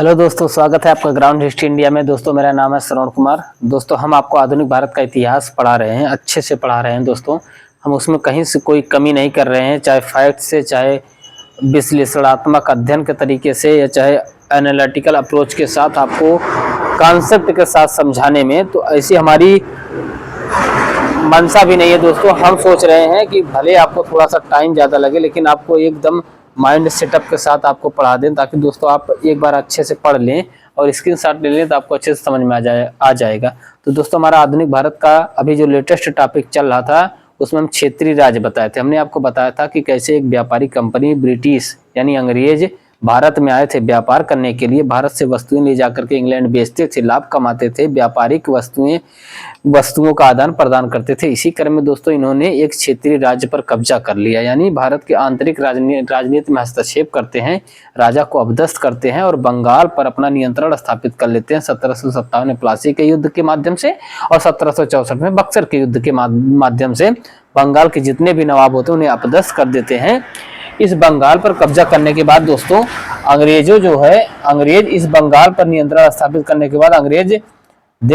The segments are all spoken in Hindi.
हेलो दोस्तों, स्वागत है आपका ग्राउंड हिस्ट्री इंडिया में। दोस्तों मेरा नाम है श्रवण कुमार। दोस्तों हम आपको आधुनिक भारत का इतिहास पढ़ा रहे हैं, अच्छे से पढ़ा रहे हैं। दोस्तों हम उसमें कहीं से कोई कमी नहीं कर रहे हैं, चाहे फैक्ट से, चाहे विश्लेषणात्मक अध्ययन के तरीके से, या चाहे एनालिटिकल अप्रोच के साथ आपको कॉन्सेप्ट के साथ समझाने में। तो ऐसी हमारी मंशा भी नहीं है दोस्तों। हम सोच रहे हैं कि भले आपको थोड़ा सा टाइम ज़्यादा लगे, लेकिन आपको एकदम माइंड सेटअप के साथ आपको पढ़ा दें, ताकि दोस्तों आप एक बार अच्छे से पढ़ लें और स्क्रीनशॉट ले लें तो आपको अच्छे से समझ में आ जाएगा। तो दोस्तों हमारा आधुनिक भारत का अभी जो लेटेस्ट टॉपिक चल रहा था, उसमें हम क्षेत्रीय राज्य बताए थे। हमने आपको बताया था कि कैसे एक व्यापारी कंपनी ब्रिटिश यानी अंग्रेज भारत में आए थे व्यापार करने के लिए। भारत से वस्तुएं ले जाकर के इंग्लैंड बेचते थे, लाभ कमाते थे, व्यापारिक वस्तुओं का आदान प्रदान करते थे। इसी क्रम में दोस्तों इन्होंने एक क्षेत्रीय राज्य पर कब्जा कर लिया, यानी भारत के आंतरिक राजनीति में हस्तक्षेप करते हैं, राजा को अपदस्थ करते हैं और बंगाल पर अपना नियंत्रण स्थापित कर लेते हैं। 1757 में प्लासी के युद्ध के माध्यम से और 1764 में बक्सर के युद्ध के माध्यम से बंगाल के जितने भी नवाब होते हैं उन्हें अपदस्थ कर देते हैं। इस बंगाल पर कब्जा करने के बाद दोस्तों अंग्रेज इस बंगाल पर नियंत्रण स्थापित करने के बाद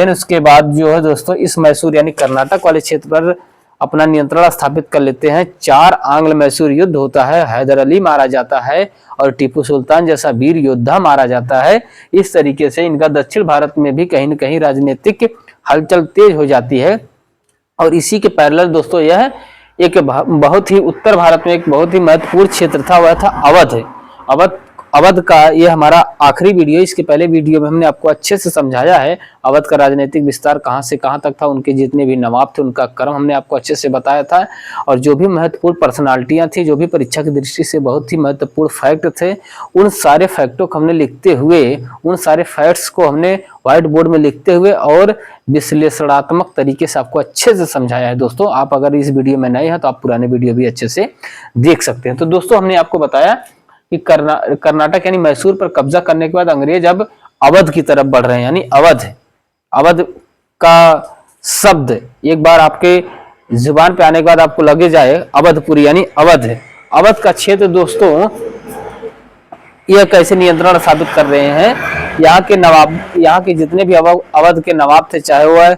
उसके बाद जो है दोस्तों इस मैसूर यानी कर्नाटक वाले क्षेत्र पर अपना नियंत्रण स्थापित कर लेते हैं। 4 आंग्ल मैसूर युद्ध होता है, हैदर अली मारा जाता है और टीपू सुल्तान जैसा वीर योद्धा मारा जाता है। इस तरीके से इनका दक्षिण भारत में भी कहीं न कहीं राजनीतिक हलचल तेज हो जाती है। और इसी के पैरेलल दोस्तों यह एक बहुत ही उत्तर भारत में एक बहुत ही महत्वपूर्ण क्षेत्र था, वह था अवध का। यह हमारा आखिरी वीडियो। इसके पहले वीडियो में हमने आपको अच्छे से समझाया है अवध का राजनीतिक विस्तार कहां से कहां तक था, उनके जितने भी नवाब थे उनका क्रम हमने आपको अच्छे से बताया था, और जो भी महत्वपूर्ण पर्सनालिटियां थी, जो भी परीक्षा की दृष्टि से बहुत ही महत्वपूर्ण फैक्ट थे, उन सारे फैक्टों को हमने लिखते हुए, उन सारे फैक्ट्स को हमने व्हाइट बोर्ड में लिखते हुए और विश्लेषणात्मक तरीके से आपको अच्छे से समझाया है। दोस्तों आप अगर इस वीडियो में नए हैं तो आप पुराने वीडियो भी अच्छे से देख सकते हैं। तो दोस्तों हमने आपको बताया कि कर्नाटक यानी मैसूर पर कब्जा करने के बाद अंग्रेज अब अवध की तरफ बढ़ रहे हैं, यानी अवध का शब्द एक बार आपके जुबान पे आने के बाद आपको लगे जाए अवधपुरी यानी अवध का क्षेत्र। दोस्तों यह कैसे नियंत्रण स्थापित कर रहे हैं, यहाँ के जितने भी अवध के नवाब थे, चाहे वह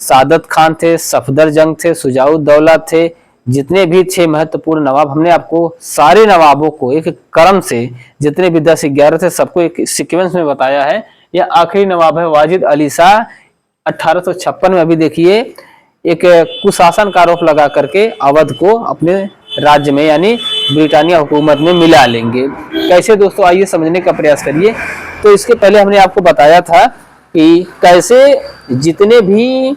सादत खान थे, सफदर जंग थे, शुजाउद्दौला थे, जितने भी 6 महत्वपूर्ण नवाब, हमने आपको सारे नवाबों को एक क्रम से, जितने भी 10-11 थे, सबको एक सीक्वेंस में बताया है। यह आखिरी नवाब है वाजिद अली शाह। 1856 में अभी देखिए एक कुशासन का आरोप लगा करके अवध को अपने राज्य में यानी ब्रिटानिया हुकूमत में मिला लेंगे। कैसे दोस्तों, आइए समझने का प्रयास करिए। तो इसके पहले हमने आपको बताया था कि कैसे जितने भी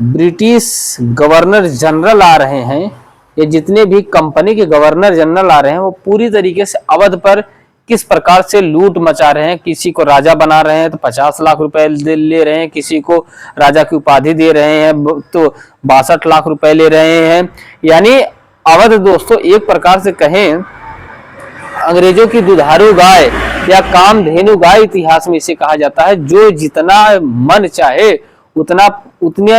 ब्रिटिश गवर्नर जनरल आ रहे हैं, या जितने भी कंपनी के गवर्नर जनरल आ रहे हैं, वो पूरी तरीके से अवध पर किस प्रकार से लूट मचा रहे हैं। किसी को राजा बना रहे हैं तो 50 लाख रुपए ले रहे हैं, किसी को राजा की उपाधि दे रहे हैं तो 62 लाख रुपए ले रहे हैं। यानी अवध दोस्तों एक प्रकार से कहें अंग्रेजों की दुधारू गाय या कामधेनु गाय इतिहास में इसे कहा जाता है, जो जितना मन चाहे उतने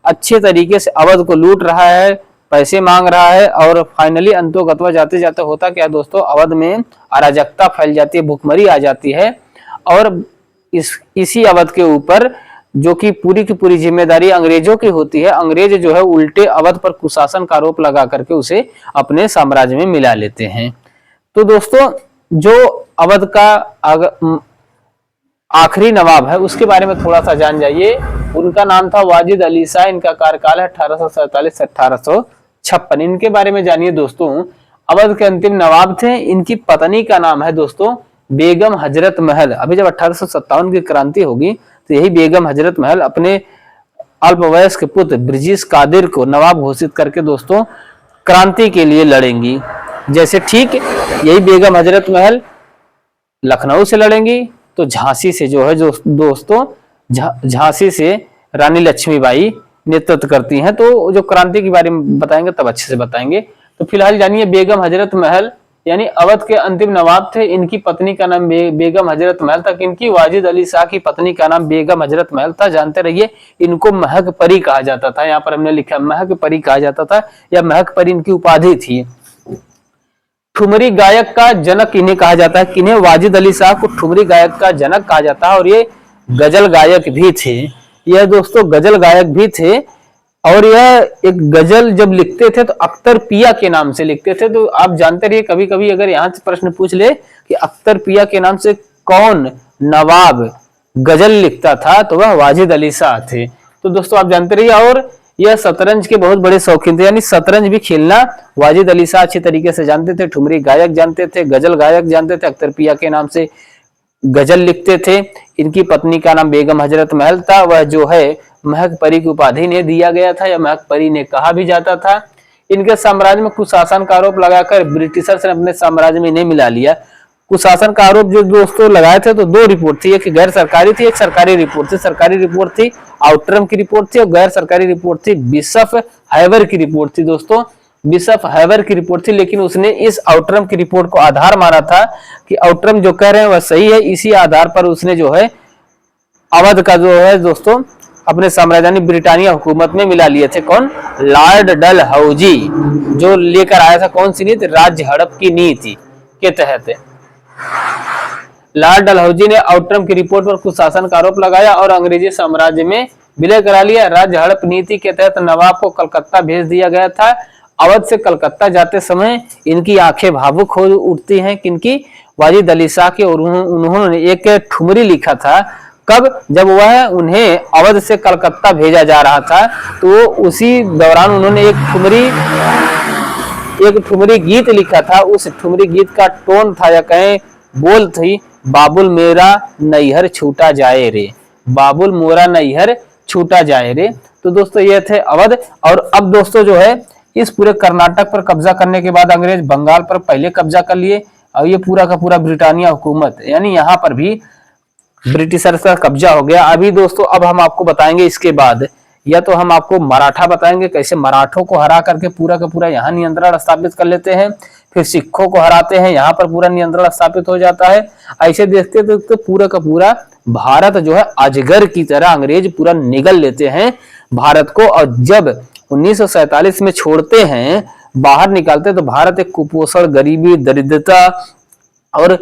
अच्छे तरीके से अवध को लूट रहा है, पैसे मांग रहा है। और फाइनली अंतोगत्वा जाते जाते होता क्या दोस्तों, अवध में अराजकता फैल जाती है, भुखमरी आ जाती है। और इसी अवध के ऊपर जो कि पूरी की पूरी जिम्मेदारी अंग्रेजों की होती है, अंग्रेज जो है उल्टे अवध पर कुशासन का आरोप लगा करके उसे अपने साम्राज्य में मिला लेते हैं। तो दोस्तों जो अवध का आखिरी नवाब है उसके बारे में थोड़ा सा जान जाइए। उनका नाम था वाजिद अली शाह। इनका कार्यकाल है 1847 से 1856। इनके बारे में जानिए दोस्तों। अवध के अंतिम नवाब थे। इनकी पत्नी का नाम है दोस्तों बेगम हजरत महल। अभी जब 1857 की क्रांति होगी तो यही बेगम हजरत महल अपने अल्पवयस्क पुत्र ब्रिजेश कादिर को नवाब घोषित करके दोस्तों क्रांति के लिए लड़ेंगी। जैसे ठीक यही बेगम हजरत महल लखनऊ से लड़ेंगी, तो झांसी से जो है दोस्तों झांसी से रानी लक्ष्मीबाई नेतृत्व करती हैं। तो जो क्रांति के बारे में बताएंगे तब अच्छे से बताएंगे। तो फिलहाल जानिए बेगम हजरत महल यानी अवध के अंतिम नवाब थे। इनकी पत्नी का नाम बेगम हजरत महल था। इनकी वाजिद अली शाह की पत्नी का नाम बेगम हजरत महल था। जानते रहिए इनको महक परी कहा जाता था। यहाँ पर हमने लिखा महक परी कहा जाता था, या महक परी इनकी उपाधि थी। ठुमरी गायक का जनक इन्हें कहा जाता है। किन्हें? वाजिद अली शाह को ठुमरी गायक का जनक कहा जाता है। और ये गजल गायक भी थे। यह दोस्तों गजल गायक भी थे। और यह एक गजल जब लिखते थे तो अख्तर पिया के नाम से लिखते थे। तो आप जानते रहिए, कभी कभी अगर यहाँ से प्रश्न पूछ ले कि अख्तर पिया के नाम से कौन नवाब गजल लिखता था, तो वह वाजिद अली शाह थे। तो दोस्तों आप जानते रहिए। और यह शतरंज के बहुत बड़े शौकीन थे, यानी शतरंज भी खेलना वाजिद अली शाह अच्छी तरीके से जानते थे। ठुमरी गायक जानते थे, गजल गायक जानते थे, अख्तर पिया के नाम से गजल लिखते थे। इनकी पत्नी का नाम बेगम हजरत महल था। वह जो है महक परी की उपाधि ने दिया गया था, या महक परी ने कहा भी जाता था। इनके साम्राज्य में कुशासन का आरोप लगाकर ब्रिटिशर्स ने अपने साम्राज्य में इन्हें मिला लिया। कुशासन का आरोप जो दोस्तों लगाए थे तो दो रिपोर्ट थी, एक गैर सरकारी थी, एक सरकारी रिपोर्ट थी। सरकारी रिपोर्ट थी आउटरम की रिपोर्ट थी, और गैर सरकारी रिपोर्ट थी बिशप हैवर की रिपोर्ट थी। दोस्तों बिशप हैवर की रिपोर्ट थी, लेकिन उसने इस आउटरम की रिपोर्ट को आधार माना था कि आउटरम जो कह रहे हैं वह सही है। इसी आधार पर उसने जो है अवध का जो है दोस्तों अपने साम्राज्य ब्रिटानिया हुकूमत में मिला लिए थे। कौन? लॉर्ड डलहौजी, जो लेकर आया था कौन सी नीति? राज्य हड़प की नीति के तहत। लॉर्ड डलहौजी ने आउटरम की रिपोर्ट पर कुशासन का आरोप लगाया और अंग्रेजी साम्राज्य में विलय करा लिया। राज्य हड़प नीति के तहत नवाब को कलकत्ता भेज दिया गया था। अवध से कलकत्ता जाते समय इनकी आंखें भावुक हो उठती हैं। किनकी? वाजिद अली शाह की। और उन्होंने एक ठुमरी लिखा था। कब? जब वह उन्हें अवध से कलकत्ता भेजा जा रहा था, तो उसी दौरान उन्होंने एक ठुमरी गीत लिखा था। उस ठुमरी गीत का टोन था या कहें बोल थी, बाबुल मेरा नैहर छूटा जाए रे, बाबुल मोरा नैहर छूटा जाए रे। तो दोस्तों ये थे अवध। और अब दोस्तों जो है इस पूरे कर्नाटक पर कब्जा करने के बाद अंग्रेज बंगाल पर पहले कब्जा कर लिए, और ये पूरा का पूरा ब्रिटानिया हुकूमत, यानी यहाँ पर भी ब्रिटिशर्स का कब्जा हो गया। अभी दोस्तों अब हम आपको बताएंगे इसके बाद, या तो हम आपको मराठा बताएंगे, कैसे मराठों को हरा करके पूरा का पूरा यहाँ नियंत्रण स्थापित कर लेते हैं। फिर सिखों को हराते हैं, यहाँ पर पूरा नियंत्रण स्थापित हो जाता है। ऐसे देखते देखते पूरा का पूरा भारत जो है अजगर की तरह अंग्रेज पूरा निगल लेते हैं भारत को। और जब 1947 में छोड़ते हैं, बाहर निकालते हैं, तो भारत एक कुपोषण, गरीबी, दरिद्रता और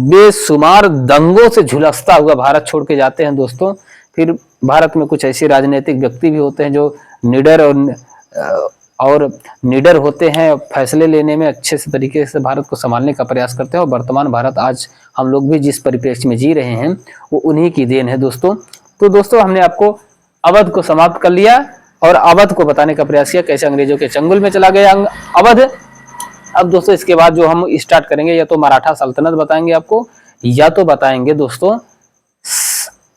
बेशुमार दंगों से झुलसता हुआ भारत छोड़ के जाते हैं दोस्तों। फिर भारत में कुछ ऐसे राजनीतिक व्यक्ति भी होते हैं जो निडर होते हैं, फैसले लेने में अच्छे से तरीके से भारत को संभालने का प्रयास करते हैं। और वर्तमान भारत आज हम लोग भी जिस परिप्रेक्ष्य में जी रहे हैं वो उन्हीं की देन है दोस्तों। तो दोस्तों हमने आपको अवध को समाप्त कर लिया और अवध को बताने का प्रयास किया, कैसे अंग्रेजों के चंगुल में चला गया अवध। अब दोस्तों इसके बाद जो हम स्टार्ट करेंगे, या तो मराठा सल्तनत बताएंगे आपको, या तो बताएंगे दोस्तों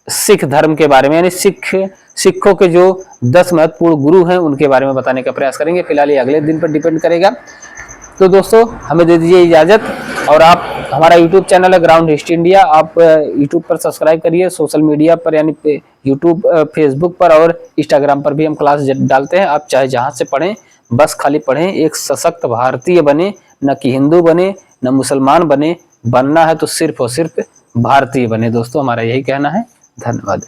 सिख धर्म के बारे में, यानी सिखों के जो 10 महत्वपूर्ण गुरु हैं उनके बारे में बताने का प्रयास करेंगे। फिलहाल ये अगले दिन पर डिपेंड करेगा। तो दोस्तों हमें दे दीजिए इजाजत। और आप हमारा यूट्यूब चैनल है ग्राउंड हिस्ट्री इंडिया, आप यूट्यूब पर सब्सक्राइब करिए। सोशल मीडिया पर यानी यूट्यूब, फेसबुक पर और इंस्टाग्राम पर भी हम क्लास डालते हैं। आप चाहे जहां से पढ़ें, बस खाली पढ़ें, एक सशक्त भारतीय बने, न कि हिंदू बने न मुसलमान बने। बनना है तो सिर्फ और सिर्फ भारतीय बने दोस्तों, हमारा यही कहना है। धन्यवाद।